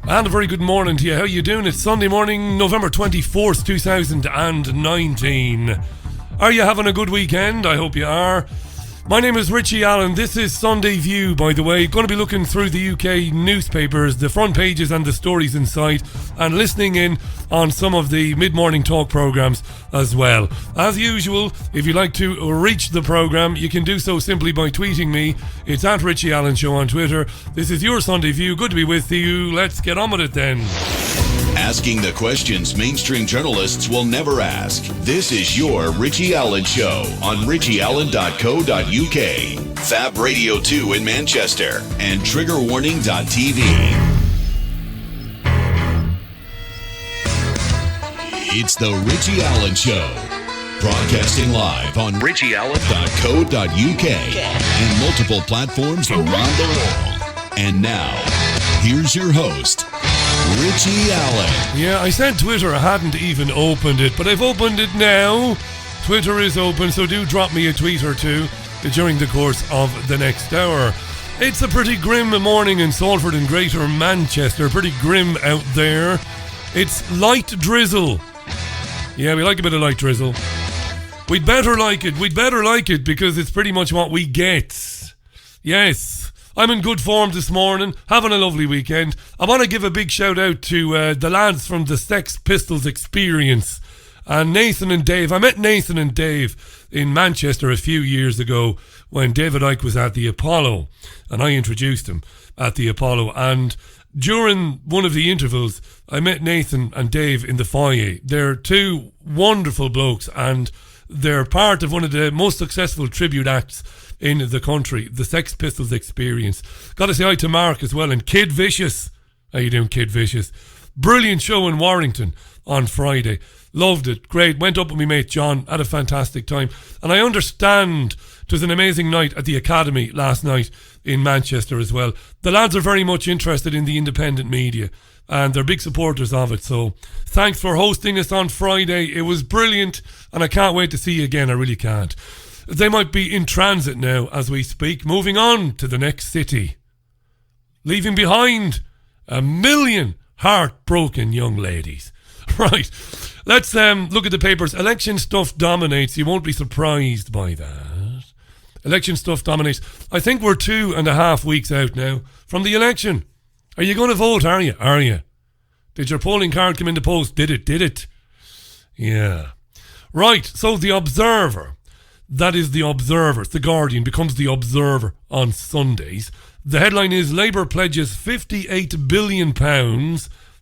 And a very good morning to you. How you doing? It's Sunday morning, November 24th, 2019. Are you having a good weekend? I hope you are. My name is Richie Allen. This is Sunday View, by the way. Going to be looking through the UK newspapers, the front pages and the stories inside, and listening in on some of the mid-morning talk programmes as well. As usual, if you'd like to reach the programme, you can do so simply by tweeting me. It's at Richie Allen Show on Twitter. This is your Sunday View. Good to be with you. Let's get on with it then. Asking the questions mainstream journalists will never ask. This is your Richie Allen Show on richieallen.co.uk, Fab Radio 2 in Manchester, and triggerwarning.tv. It's the Richie Allen Show, broadcasting live on richieallen.co.uk and multiple platforms around the world. And now, here's your host, Richie Allen. Yeah, I said Twitter. I hadn't even opened it, but I've opened it now. Twitter is open, so do drop me a tweet or two during the course of the next hour. It's a pretty grim morning in Salford and Greater Manchester. Pretty grim out there. It's light drizzle. Yeah, we like a bit of light drizzle. We'd better like it. We'd better like it because it's pretty much what we get. Yes. I'm in good form this morning, having a lovely weekend. I want to give a big shout out to the lads from the Sex Pistols Experience. And Nathan and Dave. I met Nathan and Dave in Manchester a few years ago when David Icke was at the Apollo. And I introduced him at the Apollo. And during one of the intervals, I met Nathan and Dave in the foyer. They're two wonderful blokes and they're part of one of the most successful tribute acts in the country, the Sex Pistols Experience. Got to say hi to Mark as well, and Kid Vicious. How you doing, Kid Vicious? Brilliant show in Warrington on Friday. Loved it. Great. Went up with my mate John. Had a fantastic time. And I understand it was an amazing night at the Academy last night in Manchester as well. The lads are very much interested in the independent media and they're big supporters of it. So thanks for hosting us on Friday. It was brilliant and I can't wait to see you again. I really can't. They might be in transit now as we speak, moving on to the next city, leaving behind 1 million heartbroken young ladies. Right, let's look at the papers. Election stuff dominates. You won't be surprised by that. Election stuff dominates. I think we're 2.5 weeks out now from the election. Are you going to vote, are you? Are you? Did your polling card come in the post? Did it? Yeah. Right, so the Observer. That is the Observer. The Guardian becomes the Observer on Sundays. The headline is Labour pledges £58 billion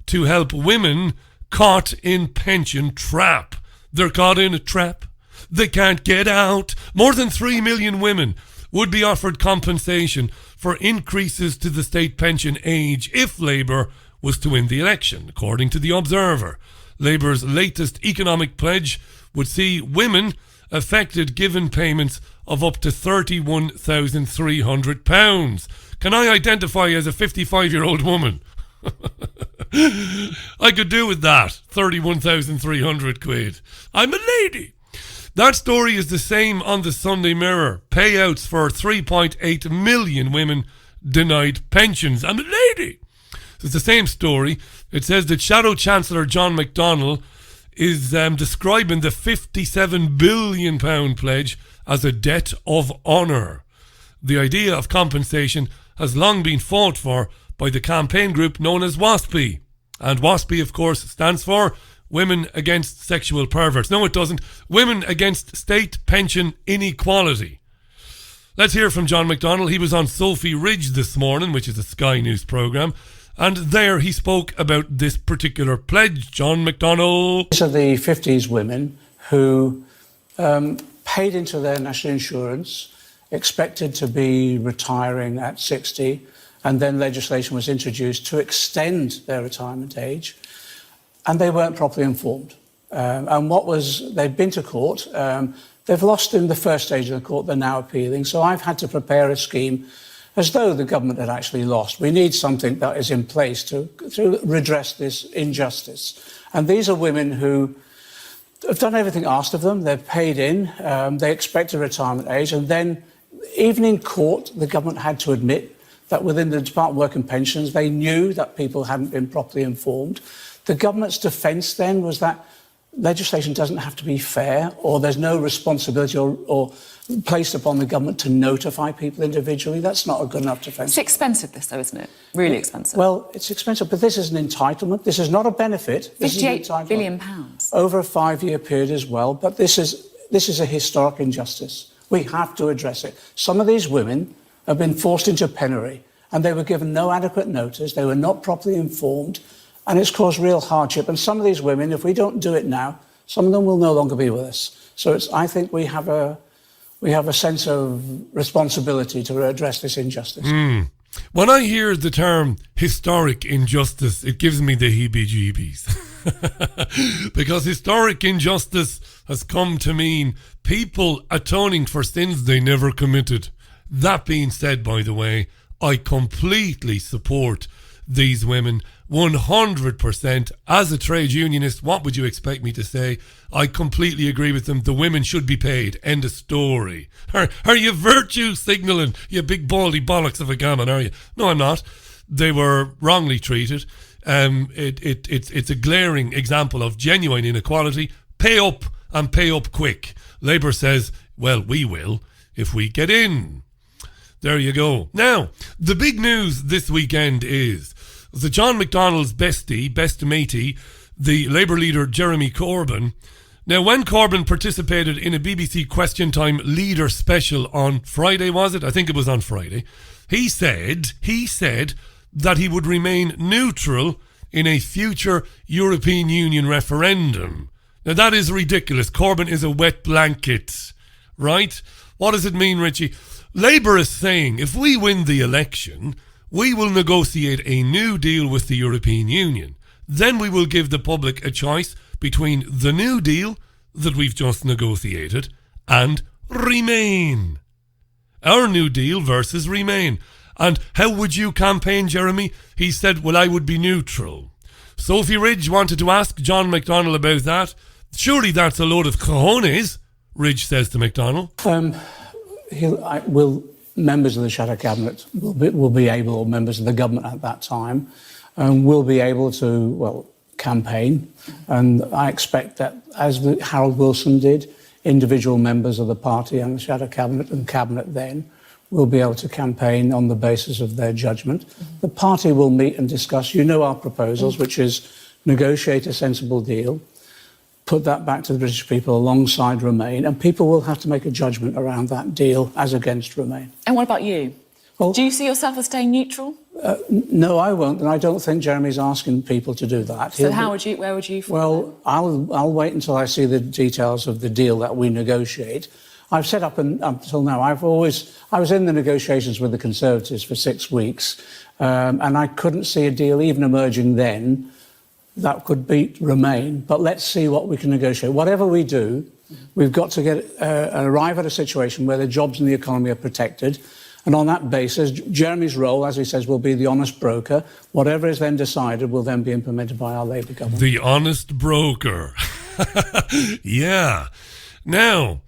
to help women caught in pension trap. They're caught in a trap. They can't get out. More than 3 million women would be offered compensation for increases to the state pension age if Labour was to win the election, according to the Observer. Labour's latest economic pledge would see women affected given payments of up to £31,300. Can I identify as a 55-year-old woman? I could do with that. 31,300 quid. I'm a lady. That story is the same on the Sunday Mirror. Payouts for 3.8 million women denied pensions. I'm a lady. It's the same story. It says that Shadow Chancellor John McDonnell is describing the £57 billion pledge as a debt of honour. The idea of compensation has long been fought for by the campaign group known as WASPI. And WASPI, of course, stands for Women Against Sexual Perverts. No, it doesn't. Women Against State Pension Inequality. Let's hear from John McDonnell. He was on Sophie Ridge this morning, which is a Sky News programme. And there he spoke about this particular pledge. John McDonnell. These are the 50s women who paid into their national insurance, expected to be retiring at 60, and then legislation was introduced to extend their retirement age, and they weren't properly informed. They've been to court, they've lost in the first stage of the court, they're now appealing, so I've had to prepare a scheme as though the government had actually lost. We need something that is in place to redress this injustice. And these are women who have done everything asked of them. They've paid in, they expect a retirement age, and then even in court, the government had to admit that within the Department of Work and Pensions, they knew that people hadn't been properly informed. The government's defence then was that legislation doesn't have to be fair, or there's no responsibility or placed upon the government to notify people individually. That's not a good enough defence. It's expensive, this, though, isn't it? Really expensive. Well, it's expensive, but this is an entitlement. This is not a benefit. This £58 billion. Over a 5-year period as well, but this is a historic injustice. We have to address it. Some of these women have been forced into penury, and they were given no adequate notice. They were not properly informed, and it's caused real hardship. And some of these women, if we don't do it now, some of them will no longer be with us. So I think we have a sense of responsibility to address this injustice. When I hear the term historic injustice, it gives me the heebie-jeebies. Because historic injustice has come to mean people atoning for sins they never committed. That being said, by the way, I completely support these women 100%. As a trade unionist, what would you expect me to say? I completely agree with them. The women should be paid. End of story. Are you virtue signalling, you big baldy bollocks of a gammon, are you? No, I'm not. They were wrongly treated. It's a glaring example of genuine inequality. Pay up and pay up quick. Labour says, well, we will if we get in. There you go. Now, the big news this weekend is the John McDonnell's best matey, the Labour leader Jeremy Corbyn. Now, when Corbyn participated in a BBC Question Time leader special on Friday, was it? I think it was on Friday. He said that he would remain neutral in a future European Union referendum. Now, that is ridiculous. Corbyn is a wet blanket, right? What does it mean, Richie? Labour is saying if we win the election, we will negotiate a new deal with the European Union. Then we will give the public a choice between the new deal that we've just negotiated and Remain. Our new deal versus Remain. And how would you campaign, Jeremy? He said, well, I would be neutral. Sophie Ridge wanted to ask John McDonnell about that. Surely that's a load of cojones, Ridge says to McDonnell. Members of the Shadow Cabinet will be able, or members of the government at that time, will be able to, campaign. And I expect that, as Harold Wilson did, individual members of the party and the Shadow Cabinet and Cabinet then will be able to campaign on the basis of their judgment. The party will meet and discuss, our proposals, which is negotiate a sensible deal, put that back to the British people alongside Remain, and people will have to make a judgment around that deal as against Remain. And what about you? Well, do you see yourself as staying neutral? No, I won't, and I don't think Jeremy's asking people to do that. So where would you fall? Well, I'll wait until I see the details of the deal that we negotiate. I've set up until now. I was in the negotiations with the Conservatives for 6 weeks, and I couldn't see a deal even emerging then that could beat Remain. But let's see what we can negotiate. Whatever we do, we've got to arrive at a situation where the jobs in the economy are protected. And on that basis, Jeremy's role, as he says, will be the honest broker. Whatever is then decided will then be implemented by our Labour government. The honest broker. Yeah. Now,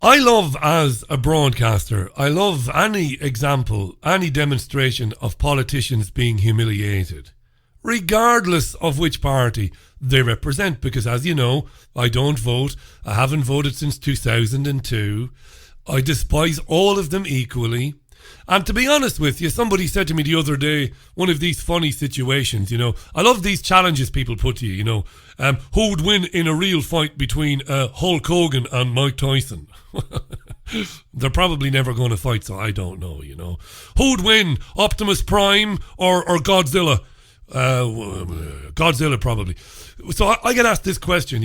I love, as a broadcaster, I love any example, any demonstration of politicians being humiliated, regardless of which party they represent. Because, as you know, I don't vote. I haven't voted since 2002. I despise all of them equally. And to be honest with you, somebody said to me the other day, one of these funny situations, I love these challenges people put to you, who would win in a real fight between Hulk Hogan and Mike Tyson? They're probably never going to fight, so I don't know, Who would win, Optimus Prime or Godzilla? Godzilla probably. So I get asked this question,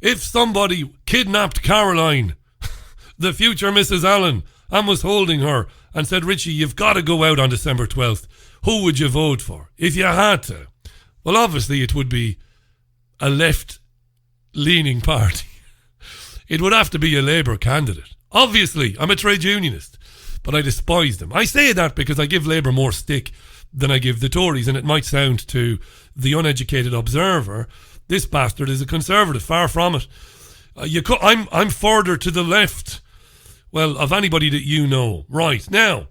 if somebody kidnapped Caroline, the future Mrs. Allen, and was holding her and said, Richie, you've got to go out on December 12th. Who would you vote for if you had to? Well, obviously it would be a left-leaning party. It would have to be a Labour candidate. Obviously, I'm a trade unionist, but I despise them. I say that because I give Labour more stick than I give the Tories, and it might sound to the uneducated observer, this bastard is a Conservative. Far from it. I'm further to the left, well, of anybody that you know. Right, now,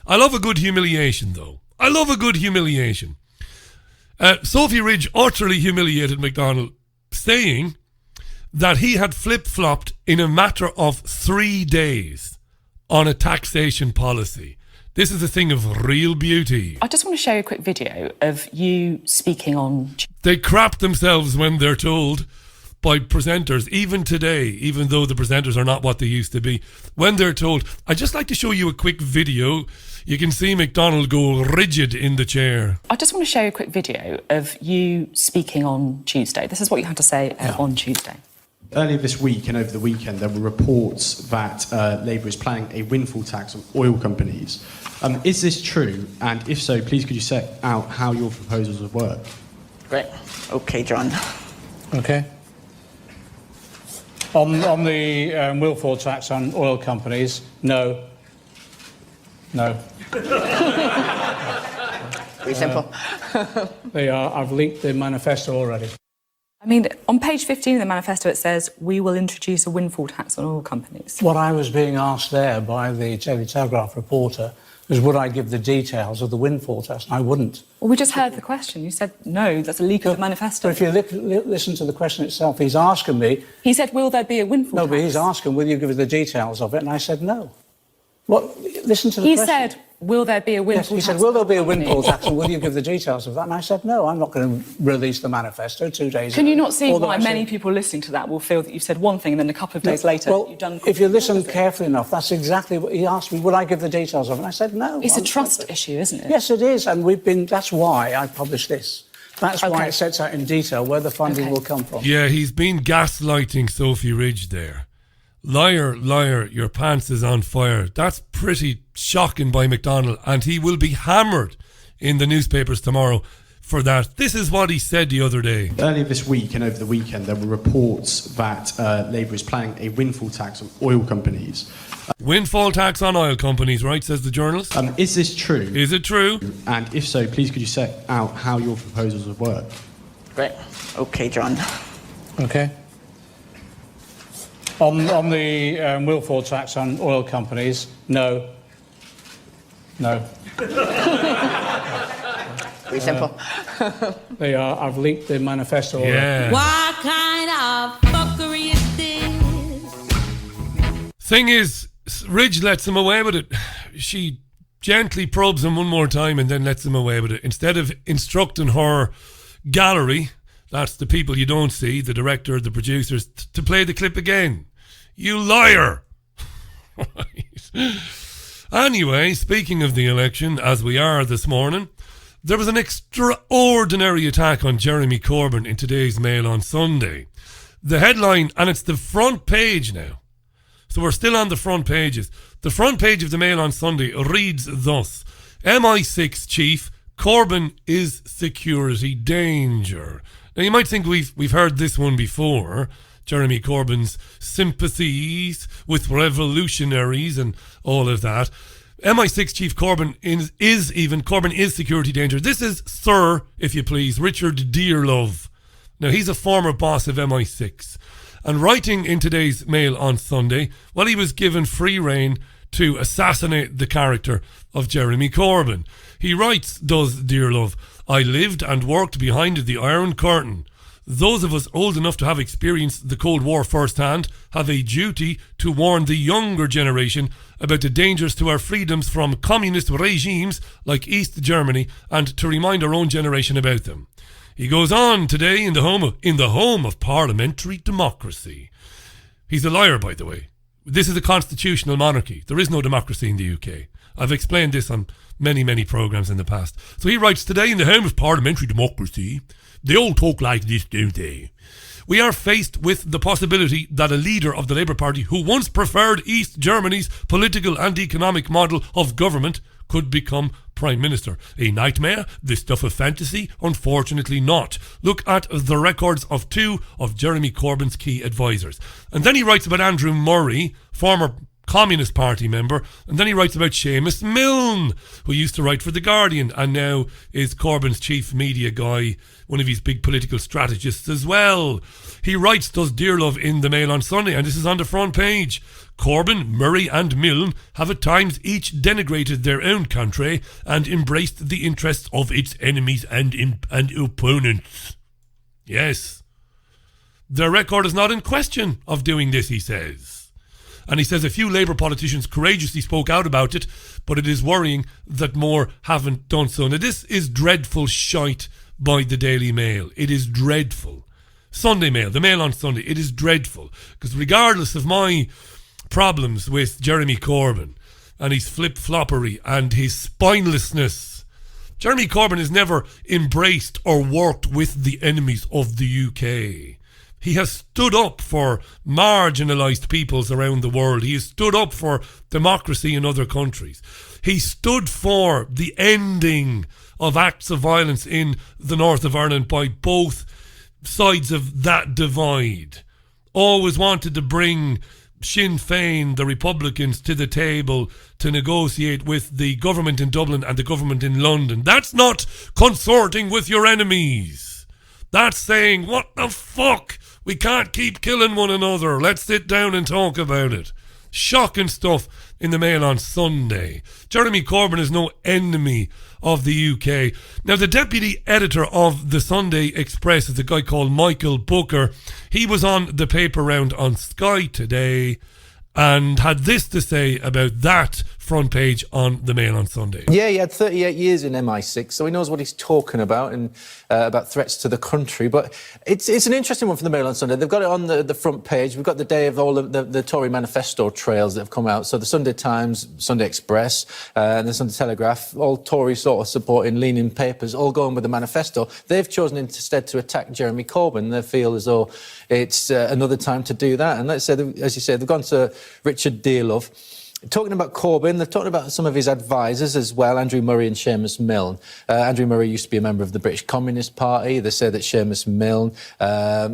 I love a good humiliation, though. I love a good humiliation. Sophie Ridge utterly humiliated McDonnell, saying that he had flip-flopped in a matter of 3 days on a taxation policy. This is a thing of real beauty. I just want to show you a quick video of you speaking on... They crap themselves when they're told by presenters, even today, even though the presenters are not what they used to be. When they're told, I'd just like to show you a quick video. You can see McDonnell go rigid in the chair. I just want to show you a quick video of you speaking on Tuesday. This is what you had to say on Tuesday. Earlier this week and over the weekend, there were reports that Labour is planning a windfall tax on oil companies. Is this true? And if so, please could you set out how your proposals would work? Great. Okay, John. Okay. On the windfall tax on oil companies, no. No. Pretty simple. I've leaked the manifesto already. I mean, on page 15 of the manifesto, it says, we will introduce a windfall tax on oil companies. What I was being asked there by the Daily Telegraph reporter was, would I give the details of the windfall tax? And I wouldn't. Well, we just heard the question. You said, no, that's a leak of the manifesto. But if you listen to the question itself, he's asking me... He said, will there be a windfall tax? No, but he's asking, will you give us the details of it? And I said, no. What? Listen to the He question. said, will there be a windfall Yes, tax? he said, will there be a windfall tax and will you give the details of that? And I said, no, I'm not going to release the manifesto 2 days ago. Can you not see Although why I said- many people listening to that will feel that you've said one thing and then a couple of days later well, you've done... if you listen carefully enough, that's exactly what he asked me. Would I give the details of it? And I said, no. It's a trust issue, isn't it? Yes, it is. And that's why I published this. That's why it sets out in detail where the funding will come from. Yeah, he's been gaslighting Sophie Ridge there. Liar, liar, your pants is on fire. That's pretty shocking by McDonnell, and he will be hammered in the newspapers tomorrow for that. This is what he said the other day. Earlier this week and over the weekend, there were reports that Labour is planning a windfall tax on oil companies. Windfall tax on oil companies, right, says the journalist. Is this true? Is it true? And if so, please could you set out how your proposals would work? Great. Okay, John. Okay. On the windfall tax on oil companies, no. No. Pretty simple. I've leaked the manifesto already. Yeah. What kind of fuckery is this? Thing is, Ridge lets him away with it. She gently probes him one more time and then lets him away with it. Instead of instructing her gallery, that's the people you don't see, the director, the producers, to play the clip again. You liar! Anyway, speaking of the election, as we are this morning, there was an extraordinary attack on Jeremy Corbyn in today's Mail on Sunday. The headline, and it's the front page now, so we're still on the front pages. The front page of the Mail on Sunday reads thus: MI6 chief, Corbyn is security danger. Now you might think we've heard this one before. Jeremy Corbyn's sympathies with revolutionaries and all of that. MI6 chief Corbyn is security danger. This is Sir, if you please, Richard Dearlove. Now he's a former boss of MI6. And writing in today's Mail on Sunday, well, he was given free rein to assassinate the character of Jeremy Corbyn. He writes, does Dearlove, I lived and worked behind the Iron Curtain. Those of us old enough to have experienced the Cold War firsthand have a duty to warn the younger generation about the dangers to our freedoms from communist regimes like East Germany and to remind our own generation about them. He goes on today in the home of parliamentary democracy. He's a liar, by the way. This is a constitutional monarchy. There is no democracy in the UK. I've explained this on many, many programmes in the past. So he writes, today in the home of parliamentary democracy, they all talk like this, don't they? We are faced with the possibility that a leader of the Labour Party who once preferred East Germany's political and economic model of government could become Prime Minister. A nightmare? The stuff of fantasy? Unfortunately not. Look at the records of 2 of Jeremy Corbyn's key advisors. And then he writes about Andrew Murray, former Communist Party member. And then he writes about Seamus Milne, who used to write for The Guardian and now is Corbyn's chief media guy, one of his big political strategists as well. He writes, does Dearlove, in the Mail on Sunday, and this is on the front page. Corbyn, Murray and Milne have at times each denigrated their own country and embraced the interests of its enemies and opponents. Yes. Their record is not in question of doing this, he says. And he says a few Labour politicians courageously spoke out about it, but it is worrying that more haven't done so. Now, this is dreadful shite by the Daily Mail. It is dreadful. Sunday Mail, the Mail on Sunday, it is dreadful. Because regardless of my problems with Jeremy Corbyn and his flip-floppery and his spinelessness, Jeremy Corbyn has never embraced or worked with the enemies of the UK. He has stood up for marginalised peoples around the world. He has stood up for democracy in other countries. He stood for the ending of acts of violence in the north of Ireland by both sides of that divide. Always wanted to bring Sinn Féin, the Republicans, to the table to negotiate with the government in Dublin and the government in London. That's not consorting with your enemies. That's saying, what the fuck? We can't keep killing one another. Let's sit down and talk about it. Shocking stuff in the Mail on Sunday. Jeremy Corbyn is no enemy of the UK. Now, the deputy editor of the Sunday Express is a guy called Michael Booker. He was on the paper round on Sky today and had this to say about that front page on the Mail on Sunday. Yeah, he had 38 years in MI6, so he knows what he's talking about and about threats to the country. But it's an interesting one for the Mail on Sunday. They've got it on the front page. We've got the day of all of the Tory manifesto trails that have come out. So the Sunday Times, Sunday Express, and the Sunday Telegraph, all Tory sort of supporting, leaning papers, all going with the manifesto. They've chosen instead to attack Jeremy Corbyn. They feel as though it's another time to do that. And let's say, as you said, they've gone to Richard Dearlove. Talking about Corbyn, they're talking about some of his advisors as well, Andrew Murray and Seamus Milne. Andrew Murray used to be a member of the British Communist Party. They say that Seamus Milne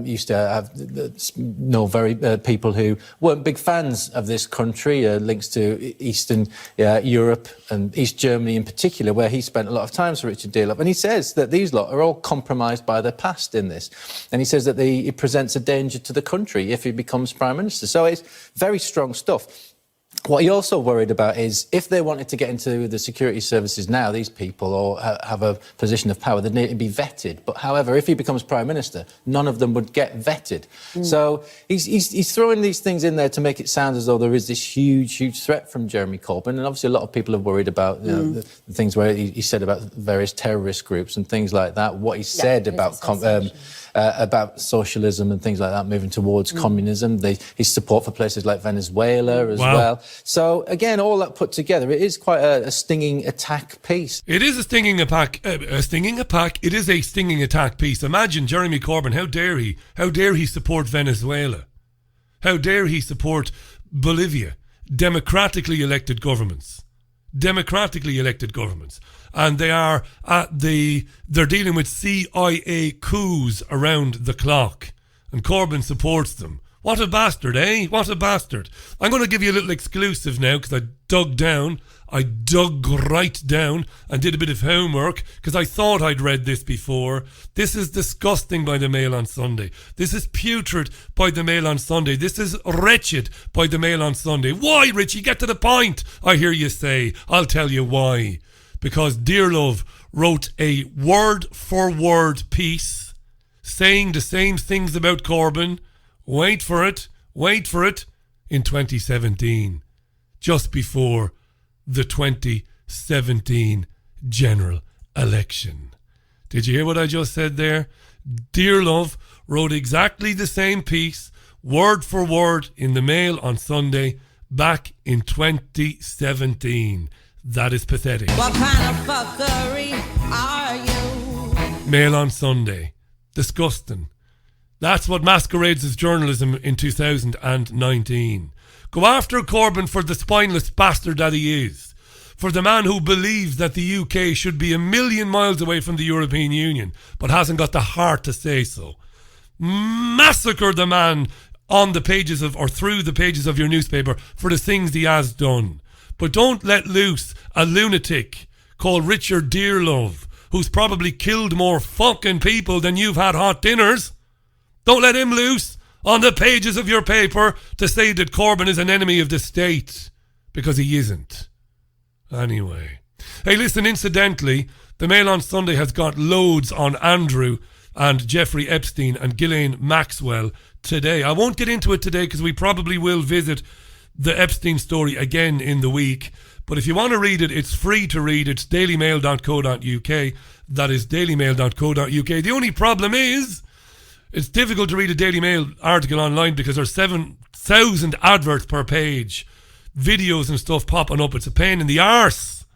used to people who weren't big fans of this country, links to Eastern Europe and East Germany in particular, where he spent a lot of time with Richard Dearlove. And he says that these lot are all compromised by their past in this. And he says that it presents a danger to the country if he becomes Prime Minister. So it's very strong stuff. What he also worried about is if they wanted to get into the security services now, these people, or have a position of power, they'd need to be vetted. But however, if he becomes Prime Minister, none of them would get vetted. So he's throwing these things in there to make it sound as though there is this huge threat from Jeremy Corbyn. And obviously a lot of people are worried about the things where he said about various terrorist groups and things like that, what he said about socialism and things like that, moving towards communism, his support for places like Venezuela as well. So, again, all that put together, it is quite a stinging attack piece. It is a stinging attack. It is a stinging attack piece. Imagine Jeremy Corbyn, how dare he? How dare he support Venezuela? How dare he support Bolivia? Democratically elected governments. And they're dealing with CIA coups around the clock. And Corbyn supports them. What a bastard, eh? What a bastard. I'm going to give you a little exclusive now because I dug right down and did a bit of homework because I thought I'd read this before. This is disgusting by the Mail on Sunday. This is putrid by the Mail on Sunday. This is wretched by the Mail on Sunday. Why, Richie? Get to the point, I hear you say. I'll tell you why. Because Dearlove wrote a word-for-word piece saying the same things about Corbyn. Wait for it, in 2017, just before the 2017 general election. Did you hear what I just said there? Dearlove wrote exactly the same piece, word for word, in the Mail on Sunday back in 2017. That is pathetic. What kind of fuckery are you? Mail on Sunday. Disgusting. That's what masquerades as journalism in 2019. Go after Corbyn for the spineless bastard that he is. For the man who believes that the UK should be a million miles away from the European Union, but hasn't got the heart to say so. Massacre the man on the pages of, or through the pages of your newspaper for the things he has done. But don't let loose a lunatic called Richard Dearlove, who's probably killed more fucking people than you've had hot dinners. Don't let him loose on the pages of your paper to say that Corbyn is an enemy of the state, because he isn't. Anyway. Hey, listen, incidentally, the Mail on Sunday has got loads on Andrew and Jeffrey Epstein and Ghislaine Maxwell today. I won't get into it today because we probably will visit the Epstein story again in the week. But if you want to read it, it's free to read. It's dailymail.co.uk. That is dailymail.co.uk. The only problem is it's difficult to read a Daily Mail article online because there's 7,000 adverts per page. Videos and stuff popping up. It's a pain in the arse.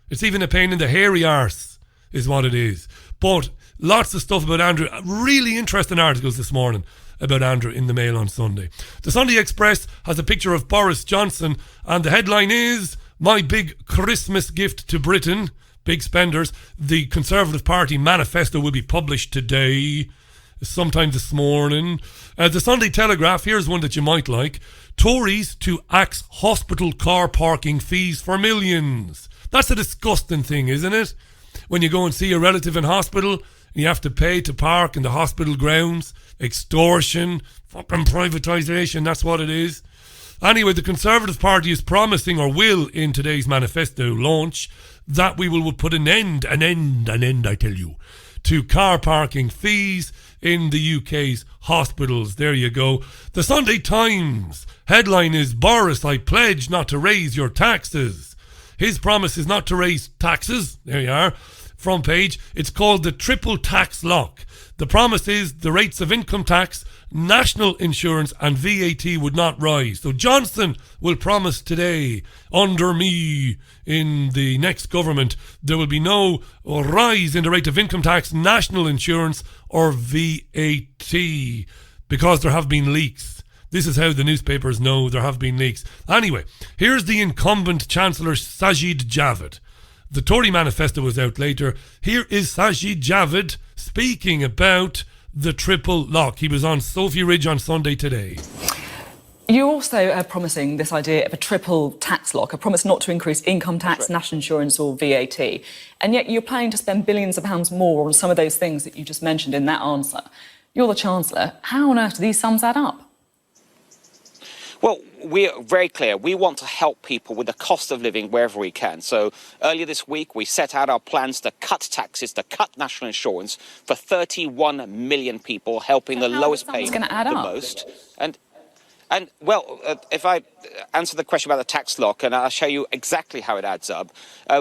It's even a pain in the hairy arse is what it is. But lots of stuff about Andrew. Really interesting articles this morning about Andrew in the Mail on Sunday. The Sunday Express has a picture of Boris Johnson and the headline is, "My big Christmas gift to Britain." Big spenders. The Conservative Party manifesto will be published today, sometime this morning. The Sunday Telegraph, here's one that you might like. Tories to axe hospital car parking fees for millions. That's a disgusting thing, isn't it? When you go and see a relative in hospital, and you have to pay to park in the hospital grounds. Extortion, fucking privatisation, that's what it is. Anyway, the Conservative Party is promising, or will in today's manifesto launch, that we will put an end, I tell you, to car parking fees in the UK's hospitals. There you go. The Sunday Times headline is, "Boris, I pledge not to raise your taxes." His promise is not to raise taxes. There you are. Front page. It's called the triple tax lock. The promise is the rates of income tax, national insurance and VAT would not rise. So Johnson will promise today, under me in the next government, there will be no rise in the rate of income tax, national insurance or VAT, because there have been leaks. This is how the newspapers know there have been leaks. Anyway, here's the incumbent Chancellor Sajid Javid. The Tory manifesto was out later. Here is Sajid Javid speaking about the triple lock. He was on Sophie Ridge on Sunday today. You're also promising this idea of a triple tax lock, a promise not to increase income tax, national insurance or VAT. And yet you're planning to spend billions of pounds more on some of those things that you just mentioned in that answer. You're the Chancellor. How on earth do these sums add up? Well, we're very clear. We want to help people with the cost of living wherever we can. So earlier this week, we set out our plans to cut taxes, to cut national insurance for 31 million people, helping the lowest paid the most. And well, if I answer the question about the tax lock, and I'll show you exactly how it adds up,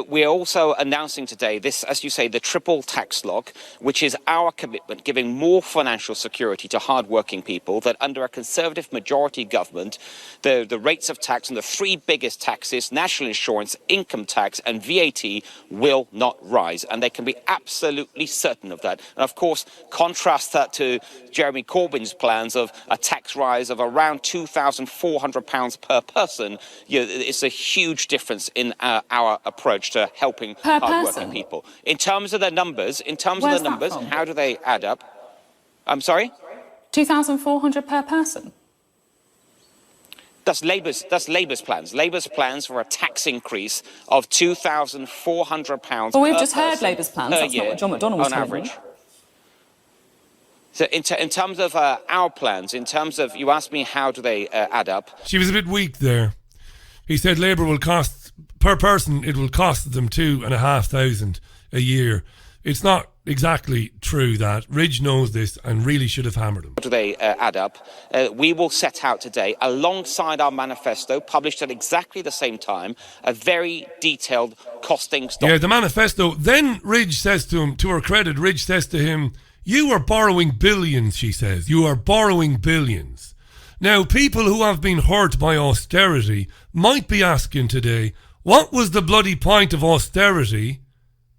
we're also announcing today this, as you say, the triple tax lock, which is our commitment, giving more financial security to hard-working people, that under a Conservative majority government, the rates of tax on the three biggest taxes, national insurance, income tax and VAT, will not rise. And they can be absolutely certain of that. And of course, contrast that to Jeremy Corbyn's plans of a tax rise of around £2,400 per person. It's a huge difference in our approach to helping hard-working people. In terms of the numbers, how do they add up? I'm sorry? 2,400 per person? That's Labour's plans. Labour's plans for a tax increase of £2,400 Well, we've just heard Labour's plans. That's not what John McDonnell was on average. telling me. So in terms of our plans, in terms of, you asked me how do they add up. She was a bit weak there. He said Labour will cost, per person, it will cost them 2,500 a year. It's not exactly true that. Ridge knows this and really should have hammered him. How do they add up? We will set out today, alongside our manifesto, published at exactly the same time, a very detailed costings document. Yeah, the manifesto. Then Ridge says to him, to her credit, Ridge says to him, "You are borrowing billions," she says. "You are borrowing billions." Now, people who have been hurt by austerity might be asking today, what was the bloody point of austerity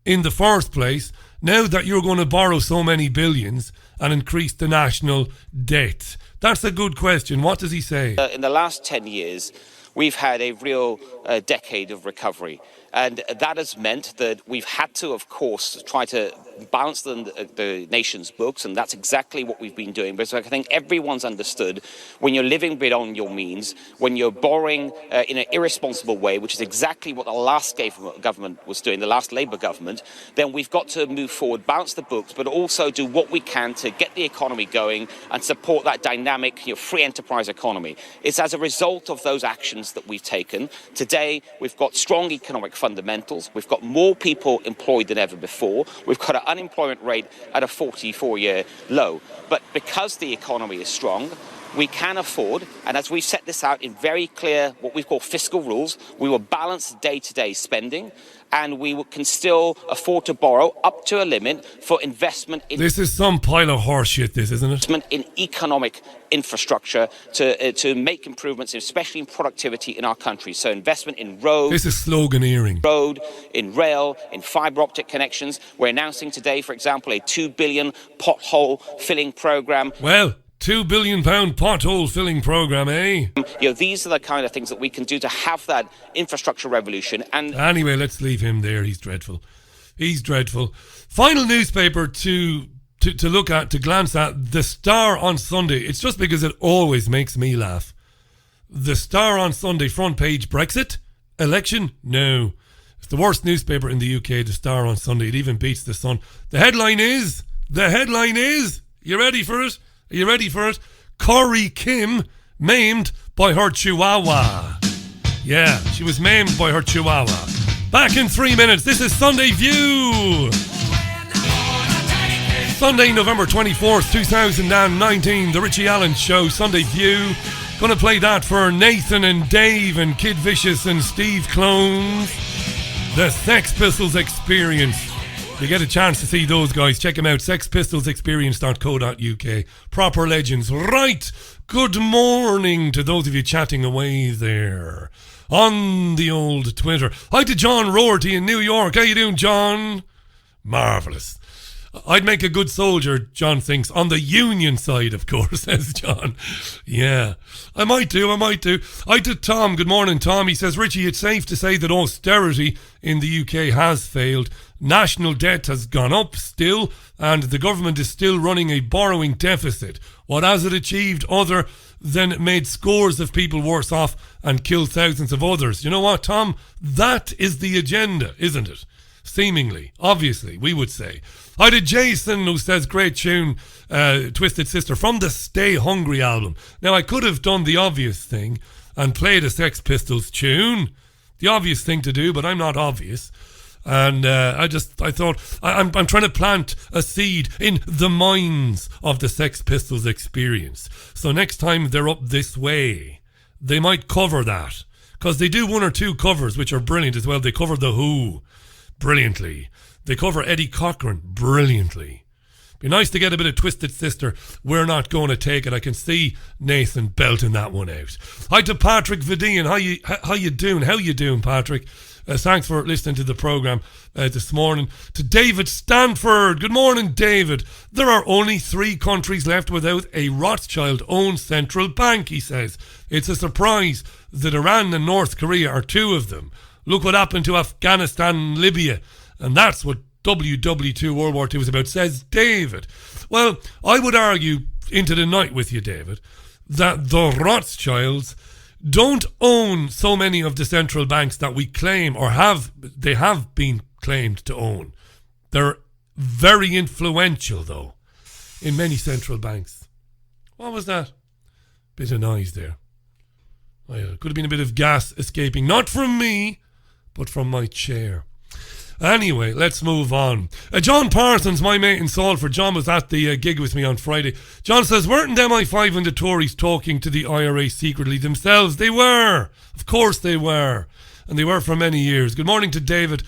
in the first place, now that you're going to borrow so many billions and increase the national debt? That's a good question. What does he say? In the last 10 years, we've had a real decade of recovery. And that has meant that we've had to, of course, try to balance the nation's books, and that's exactly what we've been doing. Because I think everyone's understood when you're living beyond your means, when you're borrowing in an irresponsible way, which is exactly what the last government was doing, the last Labour government, then we've got to move forward, balance the books, but also do what we can to get the economy going and support that dynamic, free enterprise economy. It's as a result of those actions that we've taken. Today, we've got strong economic fundamentals. We've got more people employed than ever before. We've got an unemployment rate at a 44-year low. But because the economy is strong, we can afford, and as we've set this out in very clear, what we call fiscal rules, we will balance day-to-day spending, and we can still afford to borrow up to a limit for investment in... This is some pile of horseshit, this, isn't it? Investment in economic infrastructure to make improvements, especially in productivity in our country. So investment in roads... This is sloganeering. ...road, in rail, in fibre optic connections. We're announcing today, for example, a £2 billion pothole filling programme. Well... £2 billion pothole filling programme, eh? These are the kind of things that we can do to have that infrastructure revolution. And anyway, let's leave him there. He's dreadful. He's dreadful. Final newspaper to look at, to glance at, The Star on Sunday. It's just because it always makes me laugh. The Star on Sunday, front page, Brexit? Election? No. It's the worst newspaper in the UK, The Star on Sunday. It even beats The Sun. The headline is, you ready for it? Are you ready for it? Corrie Kim maimed by her chihuahua. Yeah, she was maimed by her chihuahua. Back in 3 minutes. This is Sunday View. Sunday, November 24th, 2019. The Richie Allen Show, Sunday View. Gonna play that for Nathan and Dave and Kid Vicious and Steve Clones. The Sex Pistols Experience. You get a chance to see those guys, check them out, sexpistolsexperience.co.uk. Proper legends. Right, good morning to those of you chatting away there on the old Twitter. Hi to John Roarty in New York. How you doing, John? Marvellous. I'd make a good soldier, John thinks, on the Union side, of course, says John. Yeah, I might do. Hi to Tom. Good morning, Tom. He says, Richie, it's safe to say that austerity in the UK has failed. National debt has gone up still, and the government is still running a borrowing deficit. What has it achieved other than made scores of people worse off and killed thousands of others? You know what, Tom? That is the agenda, isn't it? Seemingly, obviously, we would say. Hi to Jason, who says, great tune, Twisted Sister, from the Stay Hungry album. Now, I could have done the obvious thing and played a Sex Pistols tune. The obvious thing to do, but I'm not obvious. And I thought, I'm trying to plant a seed in the minds of the Sex Pistols Experience. So next time they're up this way, they might cover that. Because they do one or two covers, which are brilliant as well. They cover The Who brilliantly. They cover Eddie Cochran brilliantly. Be nice to get a bit of Twisted Sister. We're not going to take it. I can see Nathan belting that one out. Hi to Patrick Vidian. How you doing? How you doing, Patrick? Thanks for listening to the programme this morning. To David Stanford. Good morning, David. There are only 3 countries left without a Rothschild-owned central bank, he says. It's a surprise that Iran and North Korea are 2 of them. Look what happened to Afghanistan and Libya. And that's what WW2 World War II was about, says David. Well, I would argue into the night with you, David, that the Rothschilds don't own so many of the central banks that we claim or have been claimed to own. They're very influential, though, in many central banks. What was that? Bit of noise there. Oh, yeah. Could have been a bit of gas escaping, not from me, but from my chair. Anyway, let's move on. John Parsons, my mate in Salford. John was at the gig with me on Friday. John says, weren't MI5 and the Tories talking to the IRA secretly themselves? They were. Of course they were. And they were for many years. Good morning to David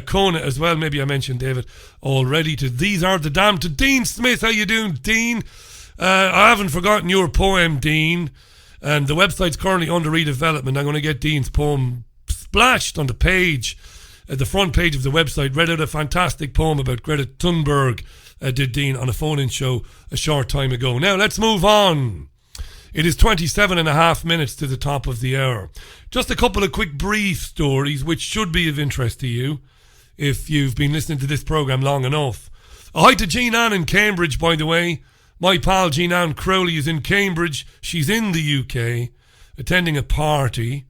Kona as well. Maybe I mentioned David already. To These Are the Damned. To Dean Smith. How you doing, Dean? I haven't forgotten your poem, Dean. And the website's currently under redevelopment. I'm going to get Dean's poem splashed on the page. At the front page of the website, read out a fantastic poem about Greta Thunberg, did Dean on a phone-in show a short time ago. Now, let's move on. It is 27 and a half minutes to the top of the hour. Just a couple of quick brief stories which should be of interest to you if you've been listening to this programme long enough. Hi to Jean Ann in Cambridge, by the way. My pal Jean Ann Crowley is in Cambridge. She's in the UK attending a party,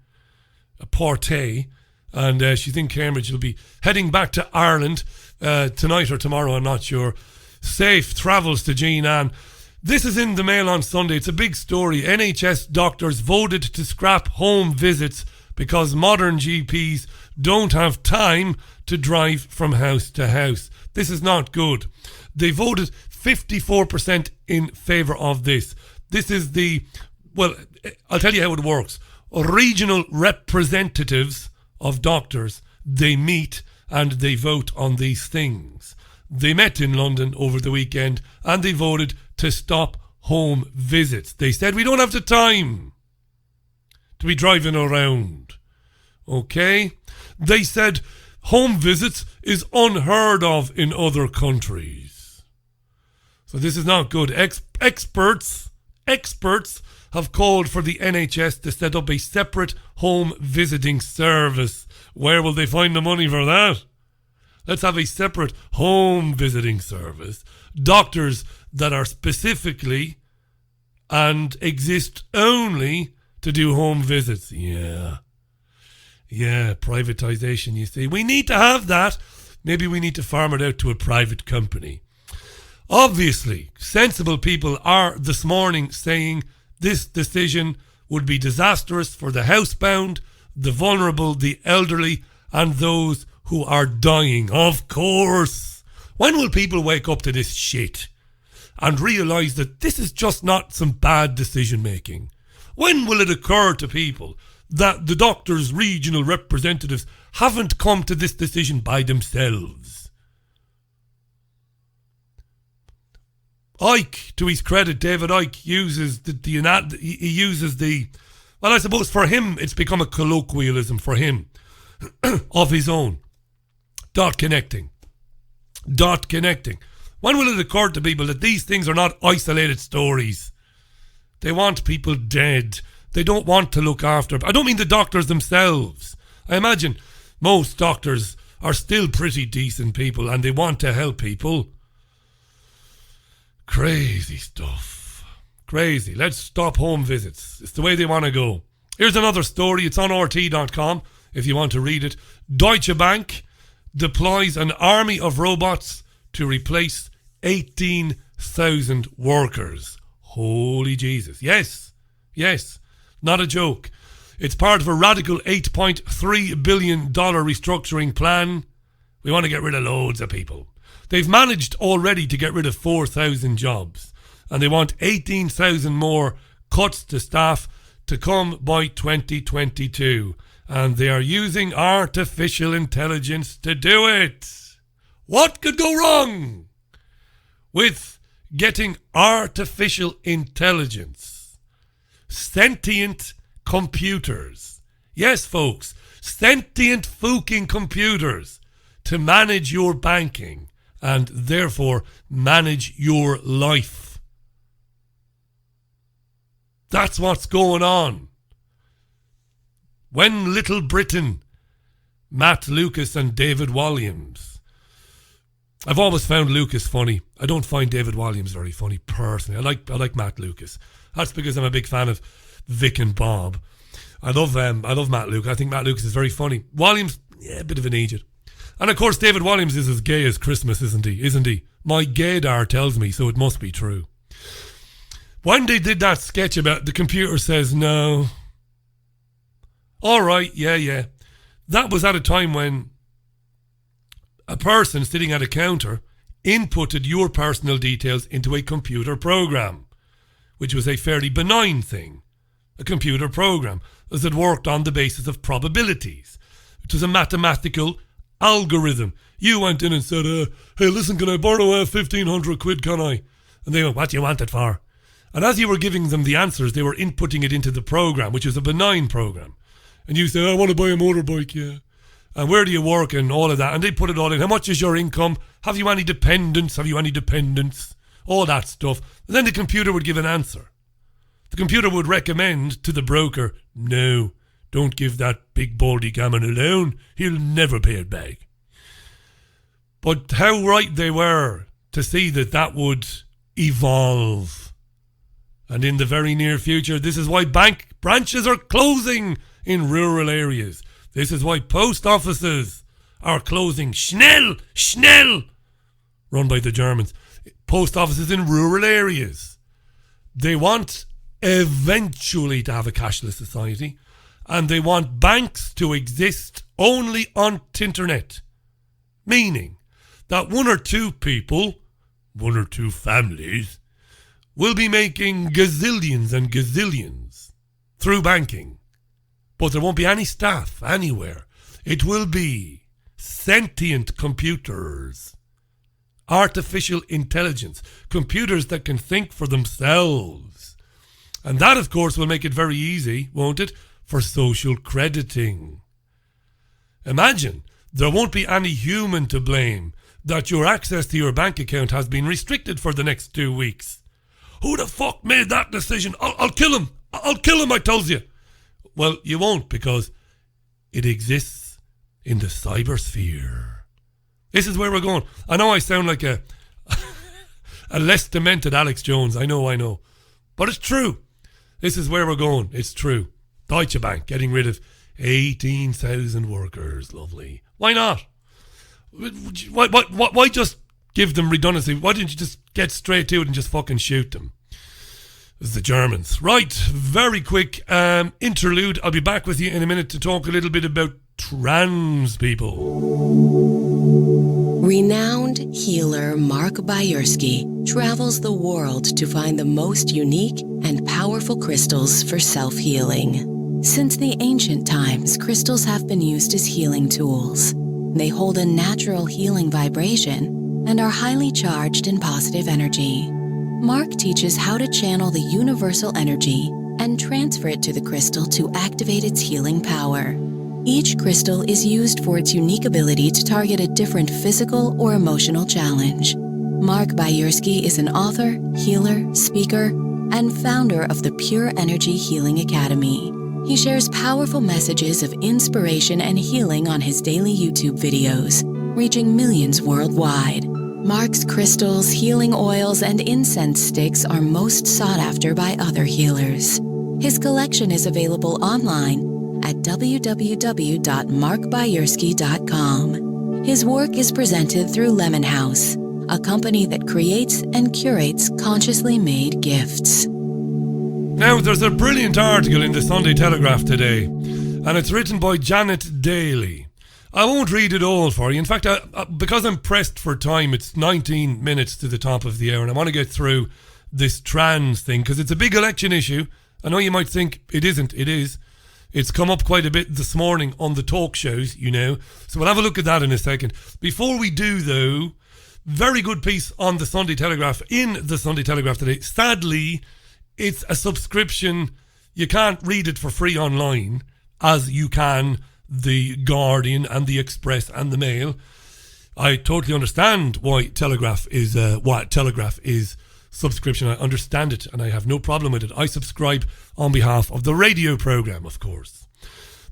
and she's in Cambridge. She'll be heading back to Ireland tonight or tomorrow, I'm not sure. Safe travels to Jean Ann. This is in the Mail on Sunday. It's a big story. NHS doctors voted to scrap home visits because modern GPs don't have time to drive from house to house. This is not good. They voted 54% in favour of this. This is I'll tell you how it works. Regional representatives of doctors, they meet and they vote on these things. They met in London over the weekend and they voted to stop home visits. They said we don't have the time to be driving around. Okay? They said home visits is unheard of in other countries. So this is not good. Experts have called for the NHS to set up a separate home visiting service. Where will they find the money for that? Let's have a separate home visiting service. Doctors that are specifically and exist only to do home visits. Yeah, privatisation, you see. We need to have that. Maybe we need to farm it out to a private company. Obviously, sensible people are this morning saying this decision would be disastrous for the housebound, the vulnerable, the elderly, and those who are dying. Of course. When will people wake up to this shit and realise that this is just not some bad decision making? When will it occur to people that the doctors' regional representatives haven't come to this decision by themselves? Icke, to his credit, David Icke uses well, I suppose for him it's become a colloquialism for him of his own. Dot connecting. When will it occur to people that these things are not isolated stories? They want people dead. They don't want to look after. I don't mean the doctors themselves. I imagine most doctors are still pretty decent people and they want to help people. Crazy stuff. Crazy. Let's stop home visits. It's the way they want to go. Here's another story. It's on RT.com if you want to read it. Deutsche Bank deploys an army of robots to replace 18,000 workers. Holy Jesus. Yes. Not a joke. It's part of a radical $8.3 billion restructuring plan. We want to get rid of loads of people. They've managed already to get rid of 4,000 jobs, and they want 18,000 more cuts to staff to come by 2022. And they are using artificial intelligence to do it. What could go wrong with getting artificial intelligence? Sentient computers. Yes, folks, sentient fucking computers to manage your banking and therefore manage your life. That's what's going on. When Little Britain, Matt Lucas and David Walliams. I've always found Lucas funny. I don't find David Walliams very funny personally. I like Matt Lucas. That's because I'm a big fan of Vic and Bob. I love Matt Lucas. I think Matt Lucas is very funny. Walliams, a bit of an idiot. And of course David Walliams is as gay as Christmas, isn't he? My gaydar tells me, so it must be true. When they did that sketch about the computer says no. Alright, yeah. That was at a time when a person sitting at a counter inputted your personal details into a computer program, which was a fairly benign thing. A computer program, as it worked on the basis of probabilities. It was a mathematical algorithm. You went in and said, hey, listen, can I borrow 1,500 quid, can I? And they went, what do you want it for? And as you were giving them the answers, they were inputting it into the program, which is a benign program. And you said, I want to buy a motorbike, yeah. And where do you work and all of that? And they put it all in. How much is your income? Have you any dependents? All that stuff. And then the computer would give an answer. the computer would recommend to the broker, no, don't give that big baldy gammon a loan. He'll never pay it back. But how right they were to see that that would evolve. And in the very near future, this is why bank branches are closing in rural areas. This is why post offices are closing. Schnell! Run by the Germans. Post offices in rural areas. They want eventually to have a cashless society, and they want banks to exist only on internet. Meaning that one or two people, one or two families, will be making gazillions and gazillions through banking. But there won't be any staff anywhere. It will be sentient computers, artificial intelligence, computers that can think for themselves. And that, of course, will make it very easy, won't it, for social crediting. Imagine there won't be any human to blame that your access to your bank account has been restricted for the next 2 weeks. Who the fuck made that decision? I'll kill him. I'll kill him, I tells you. Well, you won't, because it exists in the cybersphere. This is where we're going. I know I sound like a less demented Alex Jones. I know. But it's true. This is where we're going. It's true. Deutsche Bank getting rid of 18,000 workers. Lovely. Why not? Why just give them redundancy? Why didn't you just get straight to it and just fucking shoot them? It's the Germans. Right, very quick interlude. I'll be back with you in a minute to talk a little bit about trans people. Renowned healer Mark Bayersky travels the world to find the most unique and powerful crystals for self-healing. Since the ancient times, crystals have been used as healing tools. They hold a natural healing vibration and are highly charged in positive energy. Mark teaches how to channel the universal energy and transfer it to the crystal to activate its healing power. Each crystal is used for its unique ability to target a different physical or emotional challenge. Mark Bayersky is an author, healer, speaker, and founder of the Pure Energy Healing Academy. He shares powerful messages of inspiration and healing on his daily YouTube videos, reaching millions worldwide. Mark's crystals, healing oils, and incense sticks are most sought after by other healers. His collection is available online at www.markbayersky.com. His work is presented through Lemon House, a company that creates and curates consciously made gifts. Now, there's a brilliant article in the Sunday Telegraph today, and it's written by Janet Daly. I won't read it all for you. In fact, because I'm pressed for time, it's 19 minutes to the top of the hour, and I want to get through this trans thing, because it's a big election issue. I know you might think it isn't. It is. It's come up quite a bit this morning on the talk shows, you know. So we'll have a look at that in a second. Before we do, though, very good piece on the Sunday Telegraph, in the Sunday Telegraph today. Sadly, it's a subscription. You can't read it for free online, as you can the Guardian and the Express and the Mail. I totally understand why Telegraph is subscription. I understand it, and I have no problem with it. I subscribe on behalf of the radio programme, of course.